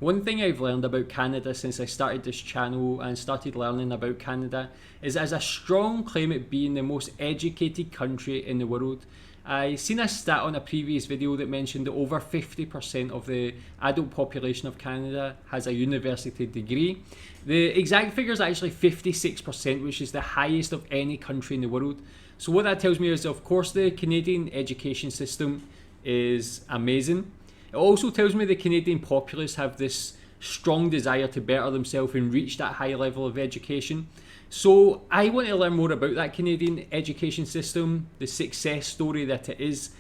One thing I've learned about Canada since I started this channel and started learning about Canada is it has a strong claim at being the most educated country in the world. I seen a stat on a previous video that mentioned that over 50% of the adult population of Canada has a university degree. The exact figure is actually 56%, which is the highest of any country in the world. So what that tells me is, of course, the Canadian education system is amazing. It also tells me the Canadian populace have this strong desire to better themselves and reach that high level of education. So I want to learn more about that Canadian education system, the success story that it is.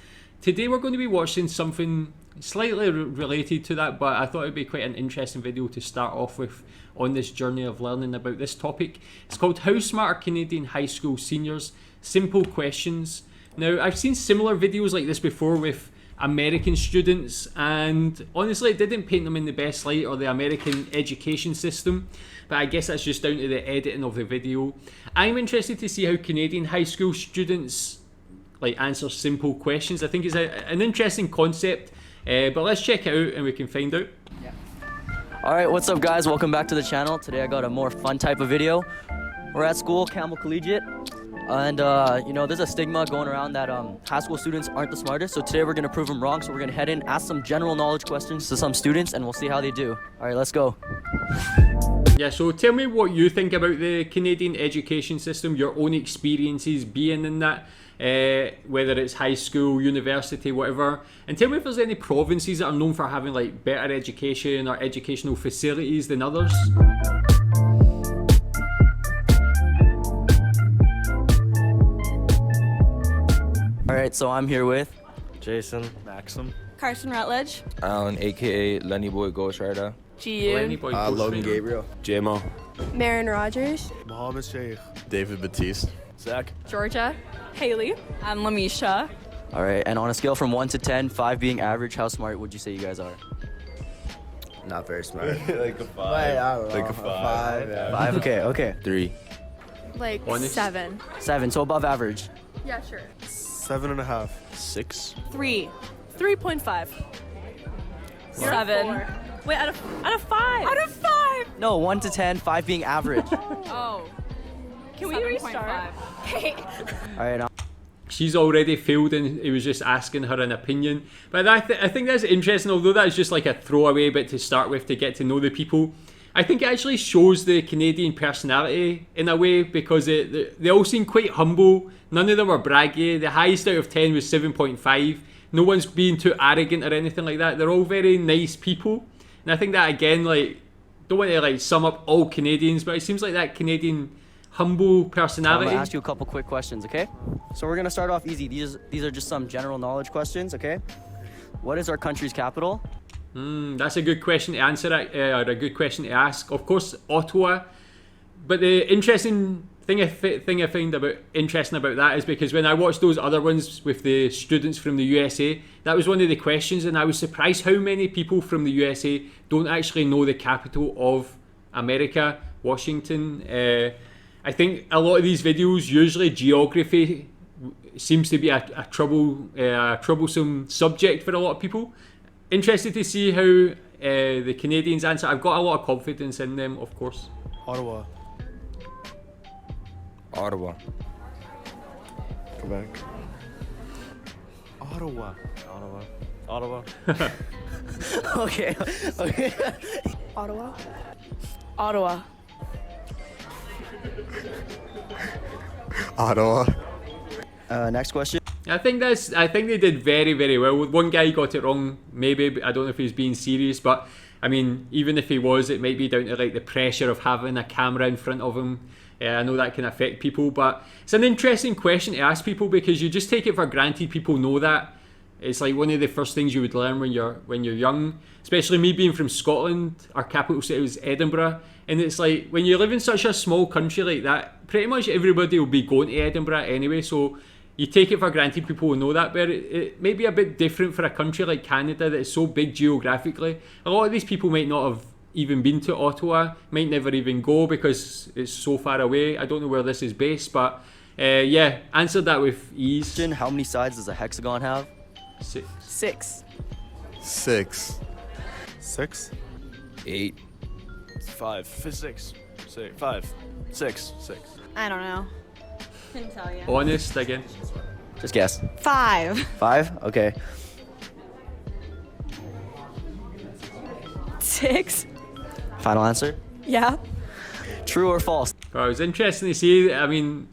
Today we're going to be watching something slightly related to that, but I thought it'd be quite an interesting video to start off with on this journey of learning about this topic. It's called How Smart Are Canadian High School Seniors? Simple Questions. Now, I've seen similar videos like this before with American students, and honestly it didn't paint them in the best light, or the American education system, but I guess that's just down to the editing of the video. I'm interested to see how Canadian high school students answer simple questions. I think it's an interesting concept, but let's check it out and we can find out. Alright, what's up guys, welcome back to the channel. Today I got a more fun type of video. We're at school, Campbell Collegiate. And you know, there's a stigma going around that high school students aren't the smartest. So today we're going to prove them wrong. So we're going to head in, ask some general knowledge questions to some students, and we'll see how they do. All right, let's go. Yeah, so tell me what you think about the Canadian education system, your own experiences being in that, whether it's high school, university, whatever. And tell me if there's any provinces that are known for having better education or educational facilities than others. Alright, so I'm here with Jason, Maxim, Carson Rutledge, Alan, aka Lenny Boy Ghostwriter, Logan Gabriel, JMO, Marin Rogers, Mohammed Sheikh, David Batiste, Zach, Georgia, Haley, I'm Lamisha. Alright, and on a scale from 1 to 10, 5 being average, how smart would you say you guys are? not very smart. like a 5. I don't know. Like a 5. Yeah. 5, okay. 3. Like Honest. 7. 7, so above average. Yeah, sure. 7.5. 6. 3. 3.5. 7. Wait, out of 5. Out of 5. No, 1 to 10, 5 being average. Oh. Can we restart? Okay. Alright, now. She's already failed and he was just asking her an opinion. But I think that's interesting, although that's just like a throwaway bit to start with to get to know the people. I think it actually shows the Canadian personality in a way, because they all seem quite humble. None of them were braggy. The highest out of 10 was 7.5. No one's being too arrogant or anything like that. They're all very nice people. And I think that, again, don't want to sum up all Canadians, but it seems like that Canadian humble I'm personality. gonna ask you a couple quick questions, okay? So we're gonna start off easy. These are just some general knowledge questions, okay? What is our country's capital? That's a good question to answer, or a good question to ask. Of course, Ottawa. But the interesting thing I find interesting about that is because when I watched those other ones with the students from the USA, that was one of the questions, and I was surprised how many people from the USA don't actually know the capital of America, Washington. I think a lot of these videos, usually geography seems to be a troublesome subject for a lot of people. Interested to see how the Canadians answer. I've got a lot of confidence in them, of course. Ottawa. Quebec. Ottawa. Okay. Ottawa. Ottawa. Ottawa. Next question. I think they did very, very well. One guy got it wrong, maybe. I don't know if he's being serious, but I mean, even if he was, it might be down to the pressure of having a camera in front of him. I know that can affect people, but it's an interesting question to ask people, because you just take it for granted people know that. It's like one of the first things you would learn when you're young. Especially me being from Scotland, our capital city was Edinburgh, and it's like when you live in such a small country like that, pretty much everybody will be going to Edinburgh anyway. So you take it for granted people will know that, but it may be a bit different for a country like Canada that is so big geographically. A lot of these people might not have even been to Ottawa, might never even go because it's so far away. I don't know where this is based, but yeah, answered that with ease. How many sides does a hexagon have? 6. 6. 6. 6. 8. 5, 6, 5, 6, 6. I don't know. Couldn't tell you. Honest again. Just guess. 5. 5? Okay. 6. Final answer? Yeah. True or false? Well, it was interesting to see. I mean,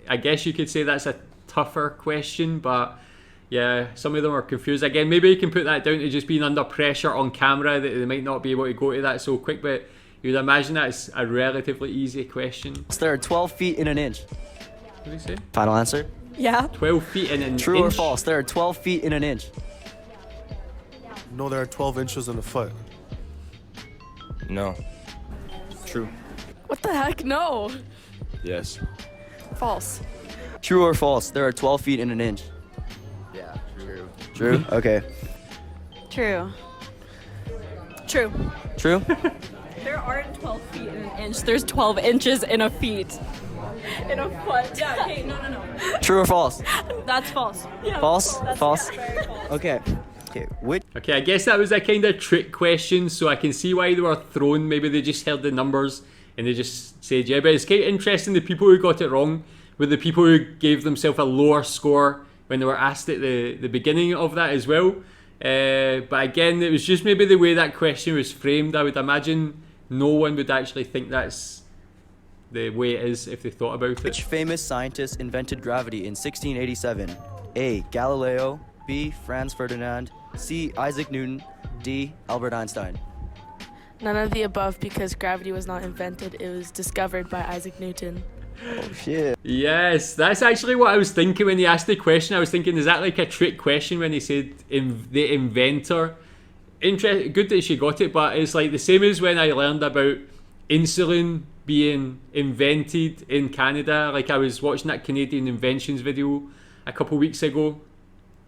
I guess you could say that's a tougher question, but yeah, some of them are confused. Again, maybe you can put that down to just being under pressure on camera, that they might not be able to go to that so quick, but you'd imagine that's a relatively easy question. There are 12 feet in an inch. What did he say? Final answer? Yeah. 12 feet in an True or inch. false? There are 12 feet in an inch. No, there are 12 inches in a foot. No. True. What the heck? No. Yes. False. True or false? There are 12 feet in an inch. Yeah, true. True? Okay. True. True. True? There aren't 12 feet in an inch. There's 12 inches in a feet. In a foot. Yeah, okay, no. True or false? That's false. Yeah. False? That's False? very false. Okay. Okay. Which Okay, I guess that was a kind of trick question, so I can see why they were thrown. Maybe they just heard the numbers and they just said, yeah, but it's kind of interesting. The people who got it wrong were the people who gave themselves a lower score when they were asked at the beginning of that as well. But again, it was just maybe the way that question was framed. I would imagine no one would actually think that's the way it is if they thought about Which it. famous scientist invented gravity in 1687? A. Galileo. B. Franz Ferdinand. C. Isaac Newton. D. Albert Einstein. None of the above because gravity was not invented, it was discovered by Isaac Newton. Oh shit. Yes, that's actually what I was thinking when he asked the question. I was thinking, is that like a trick question when he said the inventor? Good that she got it, but it's like the same as when I learned about insulin being invented in Canada. Like I was watching that Canadian inventions video a couple weeks ago,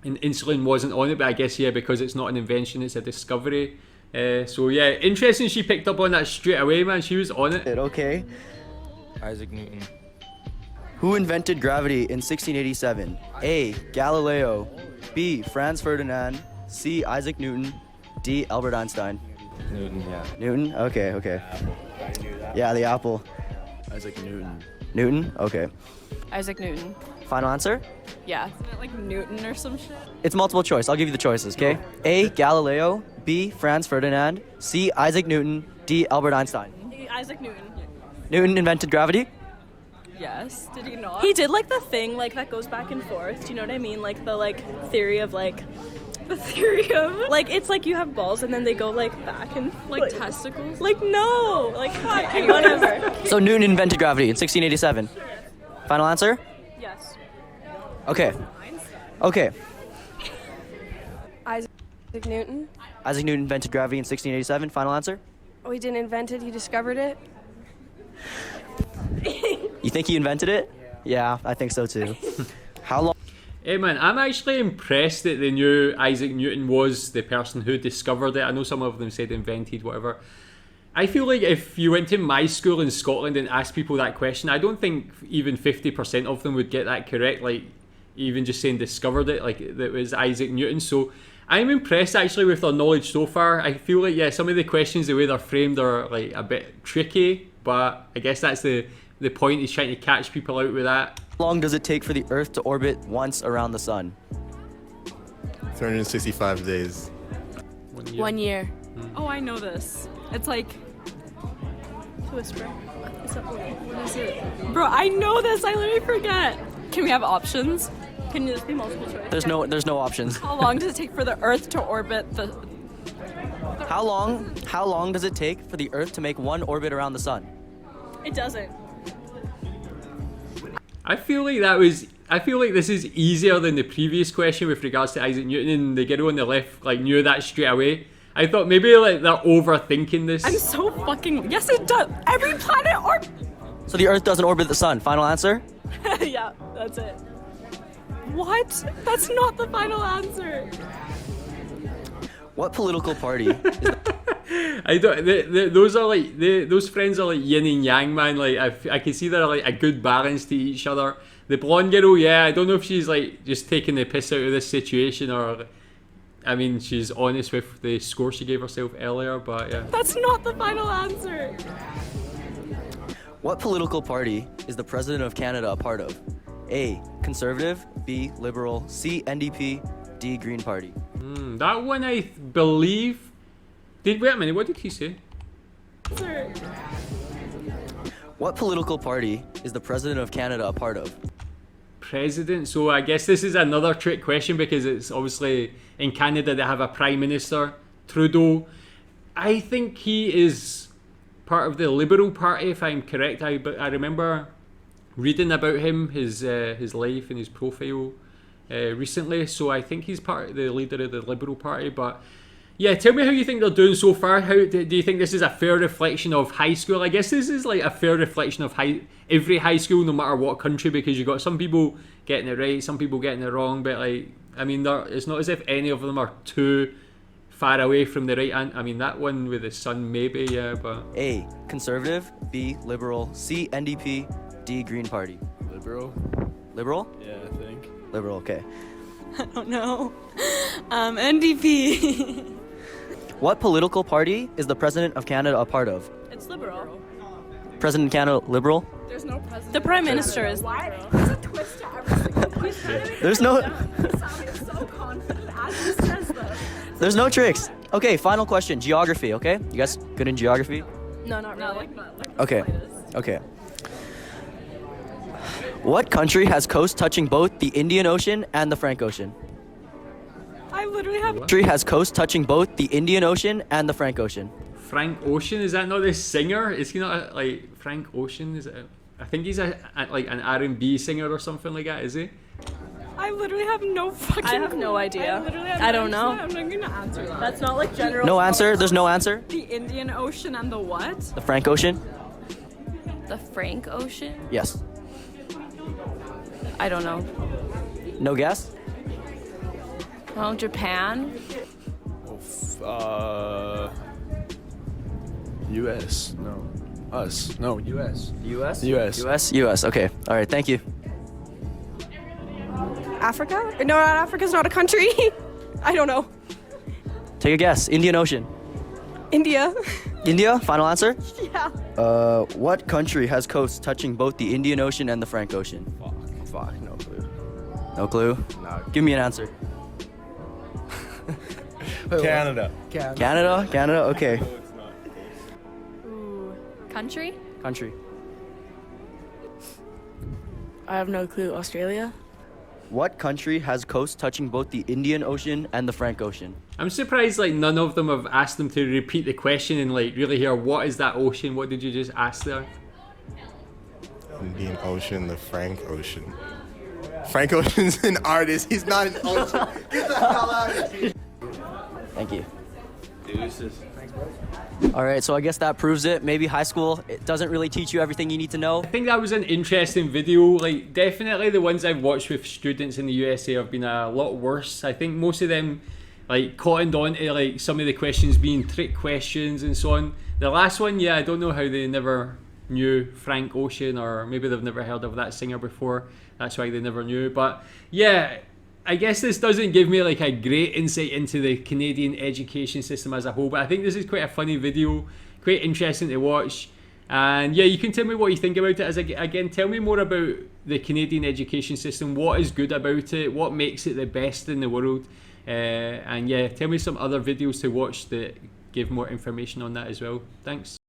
and insulin wasn't on it, but I guess yeah, because it's not an invention, it's a discovery. So yeah, interesting. She picked up on that straight away, man. She was on it. Okay. Isaac Newton. Who invented gravity in 1687? A. Galileo. B. Franz Ferdinand. C. Isaac Newton. D. Albert Einstein. Newton, yeah. Newton? Okay, okay. Yeah, the apple. Isaac Newton. Newton? Okay. Isaac Newton. Final answer? Yeah. Isn't it like Newton or some shit? It's multiple choice. I'll give you the choices, okay? A. Galileo. B. Franz Ferdinand. C. Isaac Newton. D. Albert Einstein. Isaac Newton. Newton invented gravity? Yes. Did he not? He did like the thing like that goes back and forth. Do you know what I mean? Like the theory of like the theory of like it's like you have balls and then they go like back and like testicles. like no like whatever. So Newton invented gravity in 1687. Final answer? Yes. Okay. Okay. Isaac Newton. Isaac Newton invented gravity in 1687. Final answer? Oh, he didn't invent it, he discovered it. You think he invented it? Yeah, I think so too. How long? Hey man, I'm actually impressed that they knew Isaac Newton was the person who discovered it. I know some of them said invented, whatever. I feel like if you went to my school in Scotland and asked people that question, I don't think even 50% of them would get that correct. Like, even just saying discovered it, like that was Isaac Newton. So I'm impressed actually with their knowledge so far. I feel like, yeah, some of the questions, the way they're framed are like a bit tricky, but I guess that's the point, is trying to catch people out with that. How long does it take for the Earth to orbit once around the sun? 365 days. 1 year. Oh, I know this. It's like To whisper. what is it? Bro, I know this. I literally forget. Can we have options? Can this be multiple choice? There's no options. How long does it take for the Earth to orbit the? How long does it take for the Earth to make one orbit around the sun? It doesn't. I feel like this is easier than the previous question with regards to Isaac Newton, and the girl on the left like knew that straight away. I thought maybe like they're overthinking this. I'm so fucking. Yes, it does. Every planet orbit. So the Earth doesn't orbit the sun. Final answer? Yeah, that's it. What? That's not the final answer. What political party? I don't. Those are like those friends are like yin and yang, man. Like I can see they're like a good balance to each other. The blonde girl, yeah, I don't know if she's like just taking the piss out of this situation or I mean, she's honest with the score she gave herself earlier, but yeah. That's not the final answer. What political party is the President of Canada a part of? A. Conservative, B. Liberal, C. NDP, D. Green Party. That one I believe... Wait a minute, what did he say? Answer. What political party is the President of Canada a part of? President. So I guess this is another trick question because it's obviously in Canada they have a Prime Minister, Trudeau. I think he is part of the Liberal Party, if I'm correct. I remember reading about him, his life and his profile recently. So I think he's part of the leader of the Liberal Party. But yeah, tell me how you think they're doing so far. How do you think this is a fair reflection of high school? I guess this is like a fair reflection of every high school, no matter what country, because you got some people getting it right, some people getting it wrong. But like, I mean, it's not as if any of them are too far away from the right. I mean, that one with the sun, maybe, yeah, but A. Conservative, B. Liberal, C. NDP, D. Green Party. Liberal? Liberal? Yeah, I think. Liberal, okay. I don't know. NDP. What political party is the President of Canada a part of? It's liberal. President of Canada, Liberal? There's no president. The Prime Minister is liberal. There's a twist to every single question. There's no... He sounded so confident as he says this. There's no tricks. Okay, final question. Geography, okay? You guys good in geography? No, not really. Okay. Okay. What country has coast touching both the Indian Ocean and the Frank Ocean? I literally have. Country has coast touching both the Indian Ocean and the Frank Ocean. Frank Ocean, is that not the singer? Is he not like Frank Ocean? Is it? I think he's like an R&B singer or something like that. Is he? I literally have no fucking. I have no idea. I don't know. I'm not gonna answer that. That's not like general. No answer? There's no answer? The Indian Ocean and the what? The Frank Ocean? The Frank Ocean? Yes. I don't know. No guess? Well, Japan? U.S. No. Us. No, U.S. US? US. US? US. Okay. All right. Thank you. Africa? No, Africa's not a country. I don't know. Take a guess. Indian Ocean. India. India? Final answer? Yeah. What country has coasts touching both the Indian Ocean and the Frank Ocean? Fuck, no clue. No clue? Nah. Give me an answer. Canada. Canada? Canada? Okay. Ooh. Country? Country. I have no clue. Australia? What country has coasts touching both the Indian Ocean and the Frank Ocean? I'm surprised like none of them have asked them to repeat the question and like really hear what is that ocean? What did you just ask there? Indian Ocean, the Frank Ocean. Frank Ocean's an artist. He's not an ocean. Get the hell out of here. Thank you. All right, so I guess that proves it. Maybe high school, it doesn't really teach you everything you need to know. I think that was an interesting video. Like definitely the ones I've watched with students in the USA have been a lot worse. I think most of them like cottoned on to like some of the questions being trick questions and so on. The last one, yeah, I don't know how they never knew Frank Ocean, or maybe they've never heard of that singer before. That's why they never knew. But yeah, I guess this doesn't give me like a great insight into the Canadian education system as a whole, but I think this is quite a funny video, quite interesting to watch. And yeah, you can tell me what you think about it. Again, tell me more about the Canadian education system. What is good about it? What makes it the best in the world? And yeah, tell me some other videos to watch that give more information on that as well. Thanks.